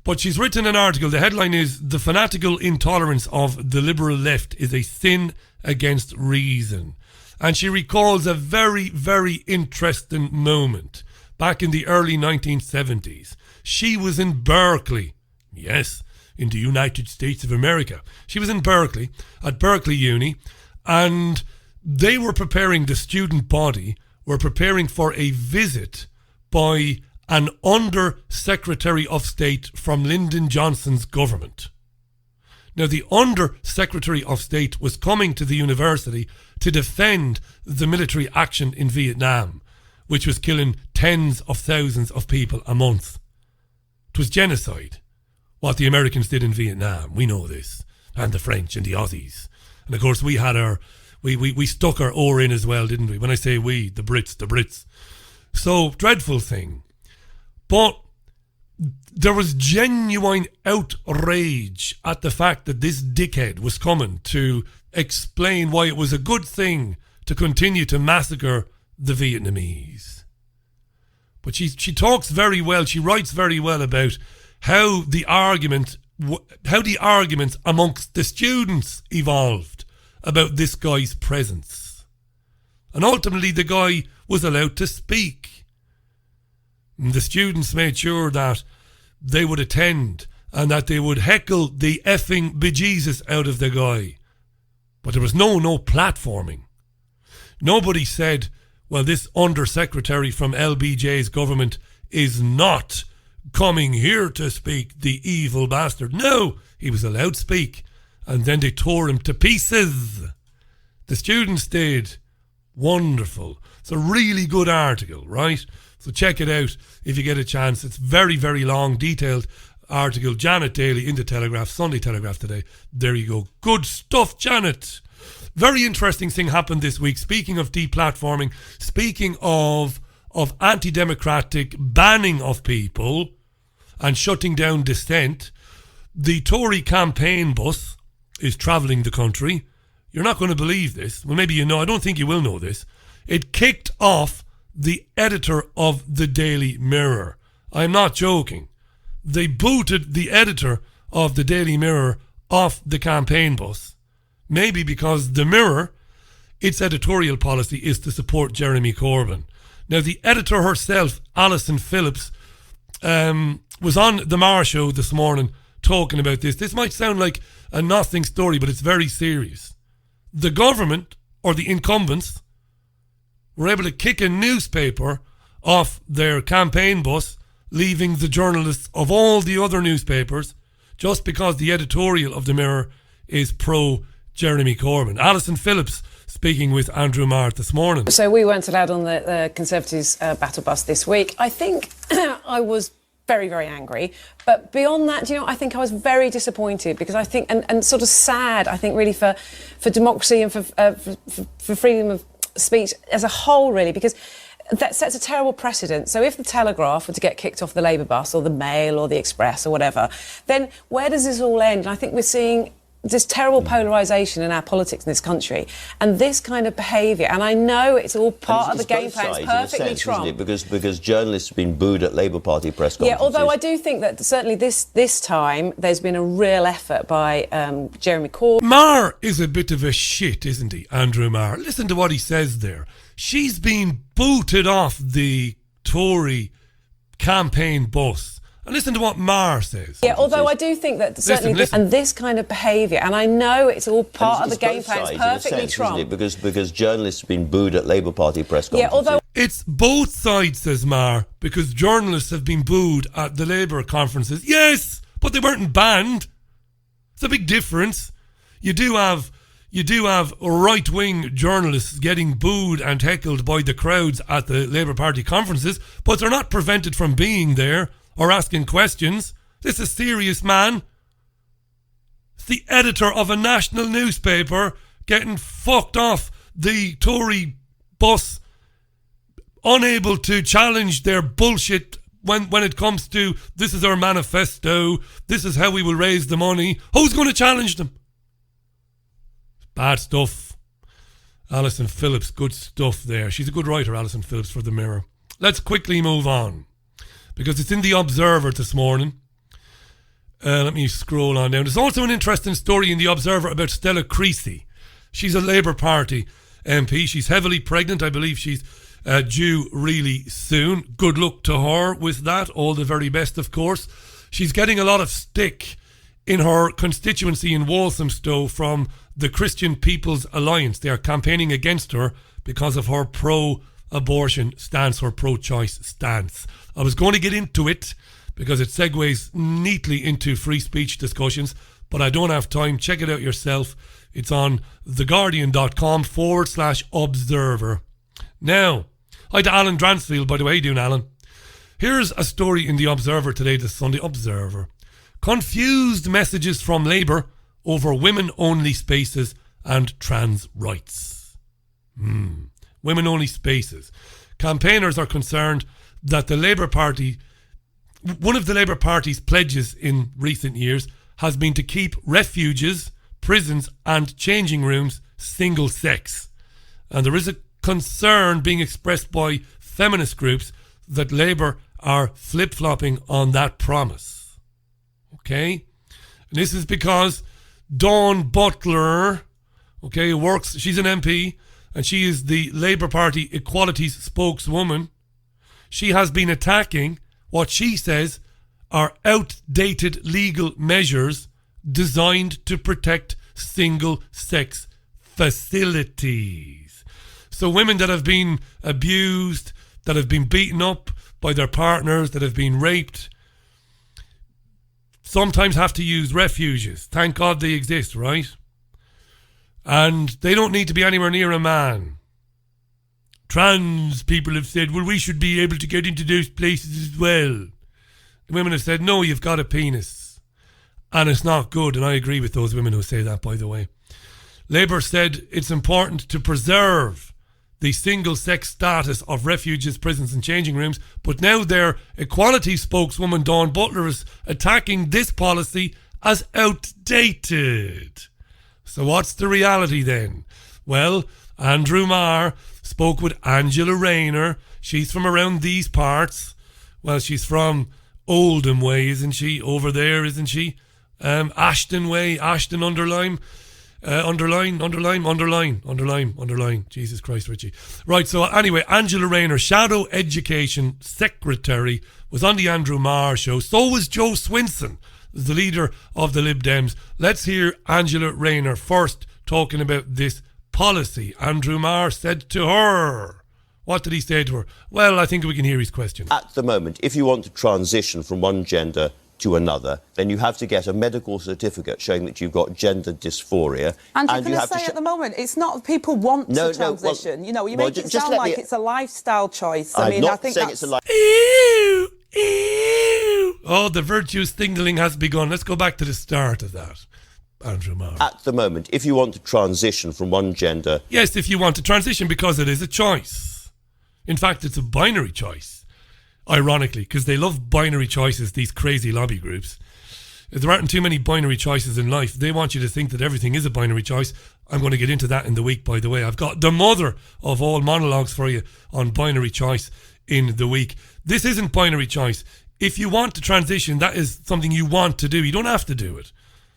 But she's written an article. The headline is, "The fanatical intolerance of the liberal left is a sin against reason." And she recalls a very, very interesting moment back in the early 1970s. She was in Berkeley. Yes, in the United States of America. She was in Berkeley, at Berkeley Uni, and they were preparing, the student body were preparing for a visit by an Under-Secretary of State from Lyndon Johnson's government. Now, the Under-Secretary of State was coming to the university to defend the military action in Vietnam, which was killing tens of thousands of people a month. It was genocide, what the Americans did in Vietnam. We know this. And the French and the Aussies. And of course we had we stuck our oar in as well, didn't we? When I say we, the Brits. So, dreadful thing. But there was genuine outrage at the fact that this dickhead was coming to explain why it was a good thing to continue to massacre the Vietnamese. But she talks very well, she writes very well about how the arguments amongst the students evolved about this guy's presence. And ultimately the guy was allowed to speak. And the students made sure that they would attend and that they would heckle the effing bejesus out of the guy. But there was no platforming. Nobody said, well, this undersecretary from LBJ's government is not coming here to speak, the evil bastard. No, he was allowed to speak. And then they tore him to pieces. The students did. Wonderful. It's a really good article, right? So check it out if you get a chance. It's very, very long, detailed article. Janet Daly in the Telegraph, Sunday Telegraph today. There you go. Good stuff, Janet. Very interesting thing happened this week. Speaking of deplatforming, speaking of anti-democratic banning of people and shutting down dissent, the Tory campaign bus is travelling the country. You're not going to believe this. Well, maybe you know. I don't think you will know this. It kicked off the editor of the Daily Mirror. I'm not joking. They booted the editor of the Daily Mirror off the campaign bus. Maybe because the Mirror, its editorial policy is to support Jeremy Corbyn. Now, the editor herself, Alison Phillips, was on the Marr Show this morning talking about this. This might sound like a nothing story, but it's very serious. The government, or the incumbents, were able to kick a newspaper off their campaign bus, leaving the journalists of all the other newspapers, just because the editorial of the Mirror is pro-Jeremy Corbyn. Alison Phillips speaking with Andrew Marr this morning. So we weren't allowed on the Conservatives' battle bus this week. I think I was very, very angry. But beyond that, I think I was very disappointed because I think, and sort of sad, I think, really for democracy and for freedom of speech as a whole, really, because that sets a terrible precedent. So if the Telegraph were to get kicked off the Labour bus or the Mail or the Express or whatever, then where does this all end? And I think we're seeing this terrible polarisation in our politics in this country, and this kind of behaviour, and I know it's all part of the game plan, it's perfectly Trump. Isn't it? Because journalists have been booed at Labour Party press conferences. Yeah, although I do think that certainly this time there's been a real effort by Jeremy Corbyn. Marr is a bit of a shit, isn't he, Andrew Marr? Listen to what he says there. She's been booted off the Tory campaign bus. And listen to what Marr says. Yeah, although I do think that certainly listen. And this kind of behaviour, and I know it's all part of the game plan, it's perfectly Trump. Isn't it? Because journalists have been booed at Labour Party press conferences. Yeah, although it's both sides, says Marr, because journalists have been booed at the Labour conferences. Yes, but they weren't banned. It's a big difference. You do have right-wing journalists getting booed and heckled by the crowds at the Labour Party conferences, but they're not prevented from being there or asking questions. This is serious, man. It's the editor of a national newspaper getting fucked off the Tory bus, unable to challenge their bullshit when it comes to this is our manifesto, this is how we will raise the money. Who's going to challenge them? Bad stuff. Alison Phillips, good stuff there. She's a good writer, Alison Phillips, for the Mirror. Let's quickly move on, because it's in the Observer this morning. Let me scroll on down. There's also an interesting story in the Observer about Stella Creasy. She's a Labour Party MP. She's heavily pregnant. I believe she's due really soon. Good luck to her with that. All the very best, of course. She's getting a lot of stick in her constituency in Walthamstow from the Christian People's Alliance. They are campaigning against her because of her pro-abortion stance, her pro-choice stance. I was going to get into it because it segues neatly into free speech discussions, but I don't have time. Check it out yourself. It's on theguardian.com/observer. Now, hi to Alan Dransfield, by the way. How you doing, Alan? Here's a story in the Observer today, this Sunday. Observer. Confused messages from Labour over women-only spaces and trans rights. Women-only spaces. Campaigners are concerned that the Labour Party, one of the Labour Party's pledges in recent years has been to keep refuges, prisons and changing rooms single sex. And there is a concern being expressed by feminist groups that Labour are flip-flopping on that promise. Okay? And this is because Dawn Butler, okay, works, she's an MP, and she is the Labour Party Equalities spokeswoman. She has been attacking what she says are outdated legal measures designed to protect single-sex facilities. So women that have been abused, that have been beaten up by their partners, that have been raped, sometimes have to use refuges. Thank God they exist, right? And they don't need to be anywhere near a man. Trans people have said, well, we should be able to get into those places as well. The women have said, no, you've got a penis. And it's not good, and I agree with those women who say that, by the way. Labour said it's important to preserve the single-sex status of refuges, prisons and changing rooms, but now their equality spokeswoman, Dawn Butler, is attacking this policy as outdated. So what's the reality then? Well, Andrew Marr spoke with Angela Rayner. She's from around these parts. Well, she's from Oldham Way, isn't she? Over there, isn't she? Ashton Way, Ashton underline. Underline. Jesus Christ, Richie. Right, so anyway, Angela Rayner, Shadow Education Secretary, was on the Andrew Marr show. So was Joe Swinson, the leader of the Lib Dems. Let's hear Angela Rayner first talking about this policy. Andrew Marr said to her, what did he say to her? Well, I think we can hear his question. At the moment, if you want to transition from one gender to another, then you have to get a medical certificate showing that you've got gender dysphoria. And you're going to say at the moment, it's not people want to transition. Well, you know, you make it sound like it's a lifestyle choice. I mean, not I think saying that's... it's a Ew. Oh, the virtue signaling has begun. Let's go back to the start of that, Andrew Marr. At the moment, if you want to transition from one gender... Yes, if you want to transition, because it is a choice. In fact, it's a binary choice. Ironically, because they love binary choices, these crazy lobby groups. If there aren't too many binary choices in life, they want you to think that everything is a binary choice. I'm going to get into that in the week, by the way. I've got the mother of all monologues for you on binary choice in the week. This isn't binary choice. If you want to transition, that is something you want to do. You don't have to do it.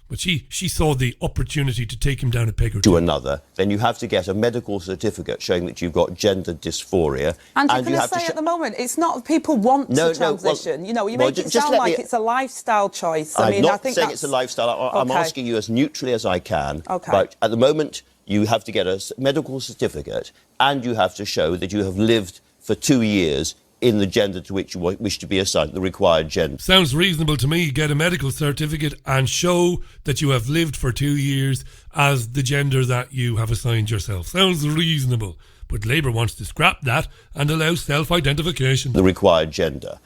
But she saw the opportunity to take him down a peg or two. To another, then you have to get a medical certificate showing that you've got gender dysphoria. And you're going to say at the moment, it's not people want to transition. You know, you make it sound like it's a lifestyle choice. I mean, I think saying it's a lifestyle. I'm asking you as neutrally as I can. Okay. But at the moment, you have to get a medical certificate and you have to show that you have lived for 2 years in the gender to which you wish to be assigned, the required gender. Sounds reasonable to me. Get a medical certificate and show that you have lived for 2 years as the gender that you have assigned yourself. Sounds reasonable. But Labour wants to scrap that and allow self-identification. The required gender.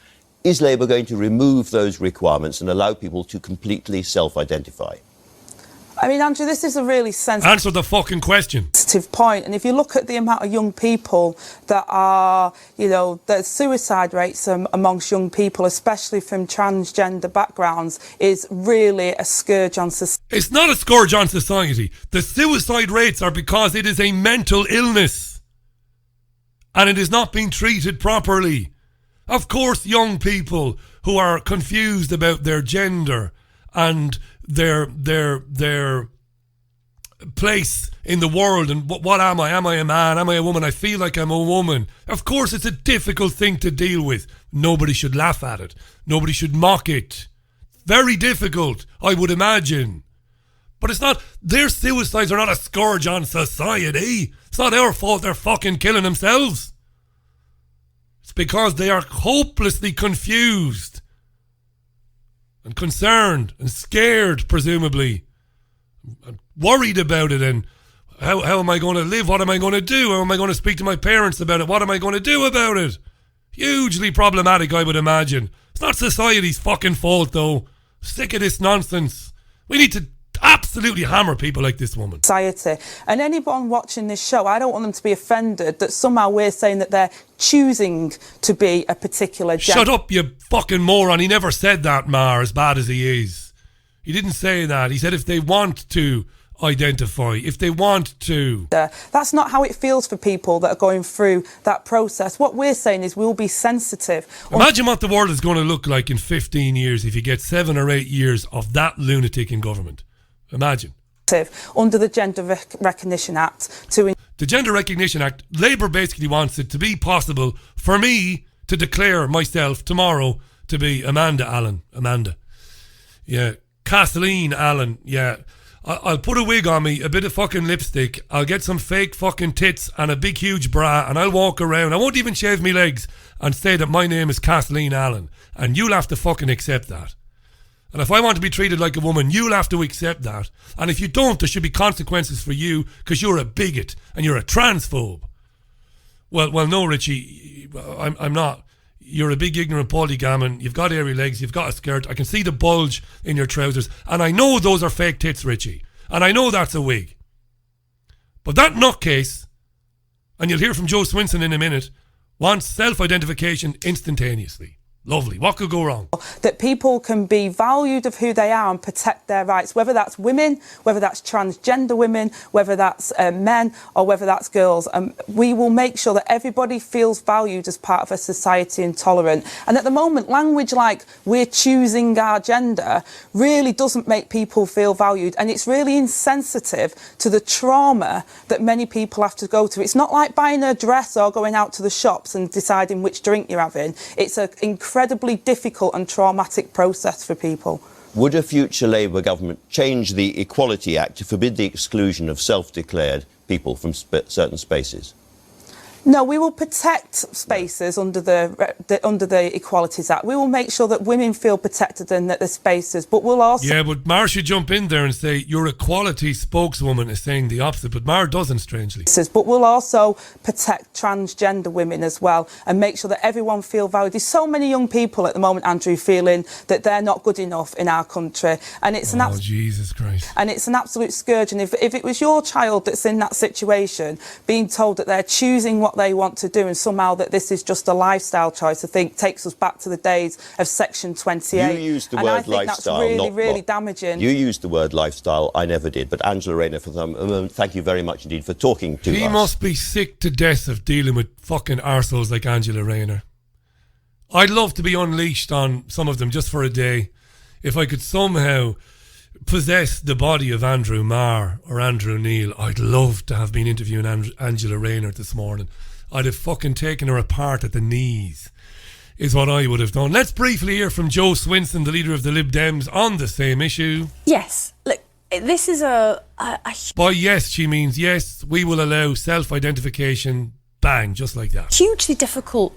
Is Labour going to remove those requirements and allow people to completely self-identify? I mean, Andrew, this is a really sensitive... Answer the fucking question. ...point. And if you look at the amount of young people that are, you know, the suicide rates amongst young people, especially from transgender backgrounds, is really a scourge on society. It's not a scourge on society. The suicide rates are because it is a mental illness. And it is not being treated properly. Of course, young people who are confused about their gender and their place in the world and what am I? Am I a man? Am I a woman? I feel like I'm a woman. Of course, it's a difficult thing to deal with. Nobody should laugh at it. Nobody should mock it. Very difficult, I would imagine. But it's not, their suicides are not a scourge on society. It's not our fault they're fucking killing themselves. It's because they are hopelessly confused and concerned and scared, presumably, and worried about it. And how am I going to live? What am I going to do? How am I going to speak to my parents about it? What am I going to do about it? Hugely problematic, I would imagine. It's not society's fucking fault, though. Sick of this nonsense. We need to absolutely hammer people like this woman. Society. And anyone watching this show, I don't want them to be offended that somehow we're saying that they're choosing to be a particular gender. Shut up, you fucking moron. He never said that, Mar, as bad as he is. He didn't say that. He said if they want to identify, if they want to. That's not how it feels for people that are going through that process. What we're saying is we'll be sensitive. Imagine what the world is going to look like in 15 years if you get 7 or 8 years of that lunatic in government. Imagine. Under the Gender Recognition Act. The Gender Recognition Act, Labour basically wants it to be possible for me to declare myself tomorrow to be Amanda Allen. Amanda. Yeah. Kathleen Allen. Yeah. I'll put a wig on me, a bit of fucking lipstick, I'll get some fake fucking tits and a big huge bra, and I'll walk around. I won't even shave me legs and say that my name is Kathleen Allen, and you'll have to fucking accept that. And if I want to be treated like a woman, you'll have to accept that. And if you don't, there should be consequences for you because you're a bigot and you're a transphobe. Well, no, Richie, I'm not. You're a big ignorant polygammon. You've got airy legs. You've got a skirt. I can see the bulge in your trousers. And I know those are fake tits, Richie. And I know that's a wig. But that nutcase, and you'll hear from Joe Swinson in a minute, wants self-identification instantaneously. Lovely. What could go wrong? That people can be valued of who they are and protect their rights, whether that's women, whether that's transgender women, whether that's men, or whether that's girls. We will make sure that everybody feels valued as part of a society and tolerant. And at the moment, language like we're choosing our gender really doesn't make people feel valued. And it's really insensitive to the trauma that many people have to go through. It's not like buying a dress or going out to the shops and deciding which drink you're having. It's an incredibly difficult and traumatic process for people. Would a future Labour government change the Equality Act to forbid the exclusion of self-declared people from certain spaces? No, we will protect spaces under the Equalities Act. We will make sure that women feel protected in the spaces, but we'll also... Yeah, but Mar should jump in there and say your equality spokeswoman is saying the opposite, but Mar doesn't, strangely. But we'll also protect transgender women as well and make sure that everyone feels valued. There's so many young people at the moment, Andrew, feeling that they're not good enough in our country. And it's Jesus Christ. And it's an absolute scourge. And if it was your child that's in that situation, being told that they're choosing what they want to do and somehow that this is just a lifestyle choice, I think takes us back to the days of Section 28. You used the and word I think lifestyle, that's really damaging. You used the word lifestyle, I never did. But Angela Rayner, for the moment, thank you very much indeed for talking to us. He must be sick to death of dealing with fucking arseholes like Angela Rayner. I'd love to be unleashed on some of them just for a day. If I could somehow possess the body of Andrew Marr or Andrew Neil, I'd love to have been interviewing Angela Rayner this morning. I'd have fucking taken her apart at the knees, is what I would have done. Let's briefly hear from Joe Swinson, the leader of the Lib Dems, on the same issue. Yes, look, this is By yes, she means yes, we will allow self-identification, bang, just like that. Hugely difficult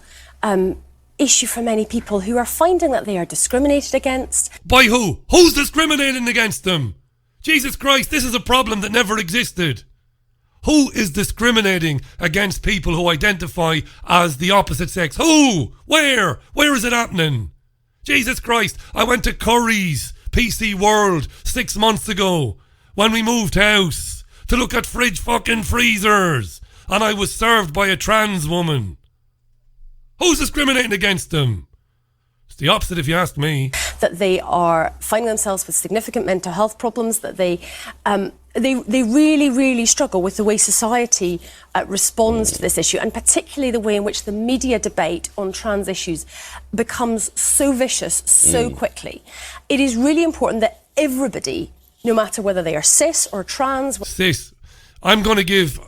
issue for many people who are finding that they are discriminated against. By who? Who's discriminating against them? Jesus Christ, this is a problem that never existed. Who is discriminating against people who identify as the opposite sex? Who? Where? Where is it happening? Jesus Christ, I went to Curry's PC World 6 months ago when we moved house to look at fridge fucking freezers, and I was served by a trans woman. Who's discriminating against them? It's the opposite if you ask me. That they are finding themselves with significant mental health problems, that they really, really struggle with the way society responds to this issue, and particularly the way in which the media debate on trans issues becomes so vicious so quickly. It is really important that everybody, no matter whether they are cis or trans... Cis, I'm going to give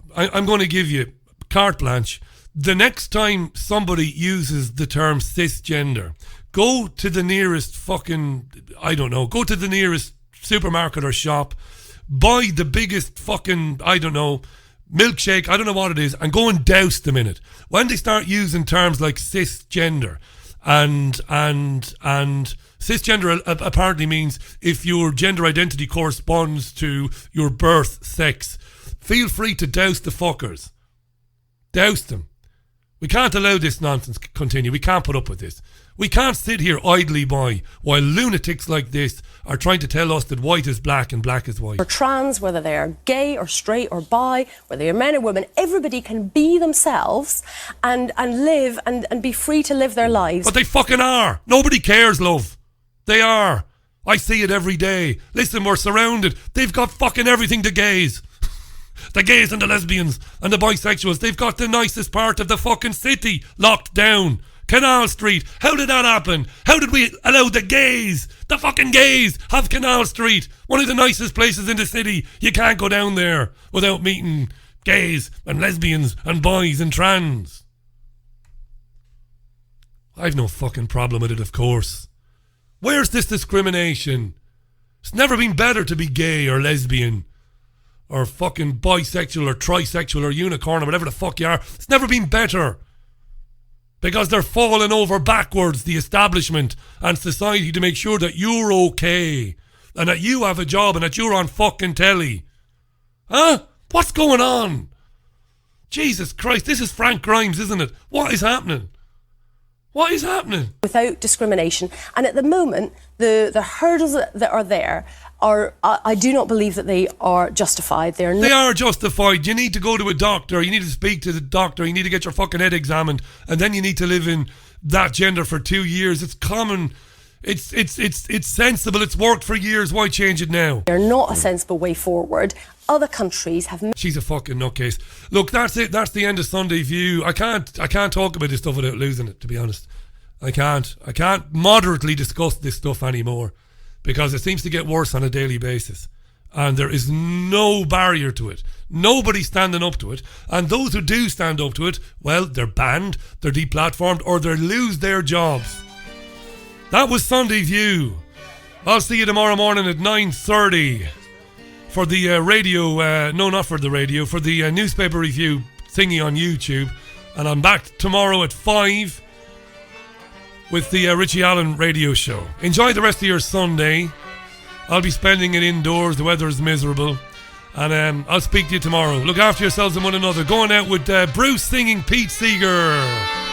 you carte blanche. The next time somebody uses the term cisgender, go to the nearest fucking, go to the nearest supermarket or shop, buy the biggest fucking, milkshake, I don't know what it is, and go and douse them in it. When they start using terms like cisgender, and cisgender apparently means if your gender identity corresponds to your birth sex, feel free to douse the fuckers. Douse them. We can't allow this nonsense continue. We can't put up with this. We can't sit here idly by while lunatics like this are trying to tell us that white is black and black is white. Or trans, whether they are gay or straight or bi, whether you're men or women, everybody can be themselves and live and be free to live their lives. But they fucking are. Nobody cares, love. They are. I see it every day. Listen, we're surrounded. They've got fucking everything, the gays. The gays and the lesbians and the bisexuals. They've got the nicest part of the fucking city locked down. Canal Street. How did that happen? How did we allow the gays, the fucking gays, have Canal Street? One of the nicest places in the city. You can't go down there without meeting gays and lesbians and boys and trans. I've no fucking problem with it, of course. Where's this discrimination? It's never been better to be gay or lesbian or fucking bisexual or trisexual or unicorn or whatever the fuck you are. It's never been better. Because they're falling over backwards, the establishment and society, to make sure that you're okay and that you have a job and that you're on fucking telly. Huh? What's going on? Jesus Christ, this is Frank Grimes, isn't it? What is happening? What is happening? Without discrimination. And at the moment, the hurdles that are there are, I do not believe that they are justified. They are justified. You need to go to a doctor. You need to speak to the doctor. You need to get your fucking head examined. And then you need to live in that gender for 2 years. It's common. It's sensible. It's worked for years. Why change it now? They're not a sensible way forward. Other countries have... She's a fucking nutcase. Look, that's it. That's the end of Sunday View. I can't talk about this stuff without losing it, to be honest. I can't moderately discuss this stuff anymore because it seems to get worse on a daily basis. And there is no barrier to it. Nobody's standing up to it. And those who do stand up to it, well, they're banned, they're deplatformed, or they lose their jobs. That was Sunday View. I'll see you tomorrow morning at 9:30 for the radio, no, not for the radio, for the newspaper review thingy on YouTube. And I'm back tomorrow at 5 with the Richie Allen radio show. Enjoy the rest of your Sunday. I'll be spending it indoors. The weather is miserable. And I'll speak to you tomorrow. Look after yourselves and one another. Going out with Bruce singing Pete Seeger.